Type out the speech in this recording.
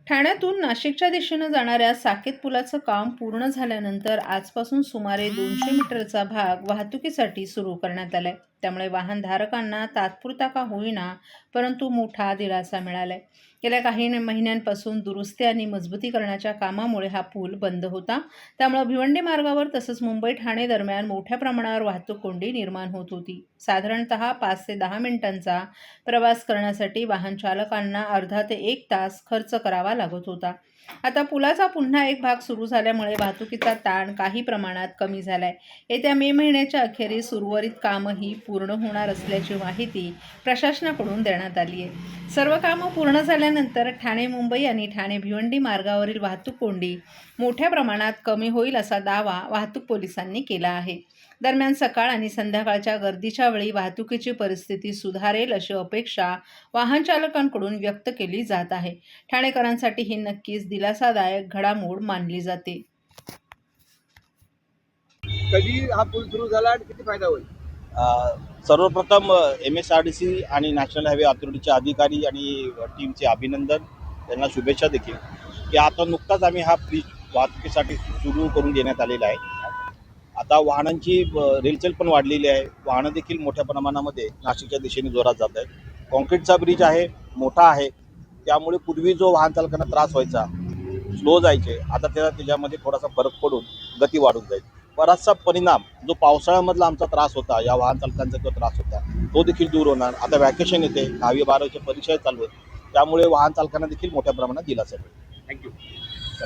ठाण्यातून नाशिकच्या दिशेनं जाणाऱ्या साकेत पुलाचं काम पूर्ण झाल्यानंतर आजपासून सुमारे 200 मीटरचा भाग वाहतुकीसाठी सुरू करण्यात आलाय. त्यामुळे वाहनधारकांना तात्पुरता का होईना परंतु मोठा दिलासा मिळालाय. गेल्या काही महिन्यांपासून दुरुस्ती आणि मजबूतीकरणाच्या कामामुळे हा पूल बंद होता. त्यामुळे भिवंडी मार्गावर तसंच मुंबई ठाणे दरम्यान मोठ्या प्रमाणावर वाहतूक कोंडी निर्माण होत होती. साधारणतः 5 ते 10 मिनिटांचा प्रवास करण्यासाठी वाहन चालकांना अर्धा ते 1 तास खर्च करावा लागत होता. आता पुलाचा पुन्हा एक भाग सुरू झाल्यामुळे वाहतुकीचा ताण काही प्रमाणात कमी झालाय. येत्या मे महिन्याच्या अखेरीस उर्वरित कामही पूर्ण होणार असल्याची माहिती प्रशासनाकडून देण्यात आली आहे. सर्व कामं पूर्ण झाल्यानंतर ठाणे मुंबई आणि ठाणे भिवंडी मार्गावरील वाहतूक कोंडी मोठ्या प्रमाणात कमी होईल असा दावा वाहतूक पोलिसांनी केला आहे. दरम्यान सकाळ आणि संध्याकाळच्या गर्दीच्या वेळी वाहतुकीची परिस्थिती सुधारेल अशी अपेक्षा वाहन चालकांकडून व्यक्त केली जात आहे. ठाणेकरांसाठी ही नक्कीच दिलासादायक घडामोड मानली जाते. कधी हा पूल सुरू झाला आणि किती फायदा होईल? सर्वप्रथम MSRDC आणि नॅशनल हायवे अथॉरिटीचे अधिकारी आणि टीमचे अभिनंदन, त्यांना शुभेच्छा देखील की आता नुकताच आम्ही हा ब्रिज वाहतुकीसाठी सुरू करून देण्यात आलेला आहे. आता वाहनांची रेलचेल पण वाढलेली आहे. वाहनं देखील मोठ्या प्रमाणामध्ये नाशिकच्या दिशेने जोरात जात आहेत. कॉन्क्रीटचा ब्रिज आहे, मोठा आहे, त्यामुळे पूर्वी जो वाहन चालकांना त्रास व्हायचा, स्लो जायचे, आता त्याच्यामध्ये थोडासा फरक पडून गती वाढून जाईल. बराचसा परिणाम जो पावसाळ्यामधला आमचा त्रास होता, या वाहन चालकांचा जो त्रास होता, तो देखील दूर होणार. आता वॅकेशन येते, 10वी 12वीच्या परीक्षा चालू आहेत, त्यामुळे वाहन चालकांना देखील मोठ्या प्रमाणात दिलासा मिळेल. थँक्यू.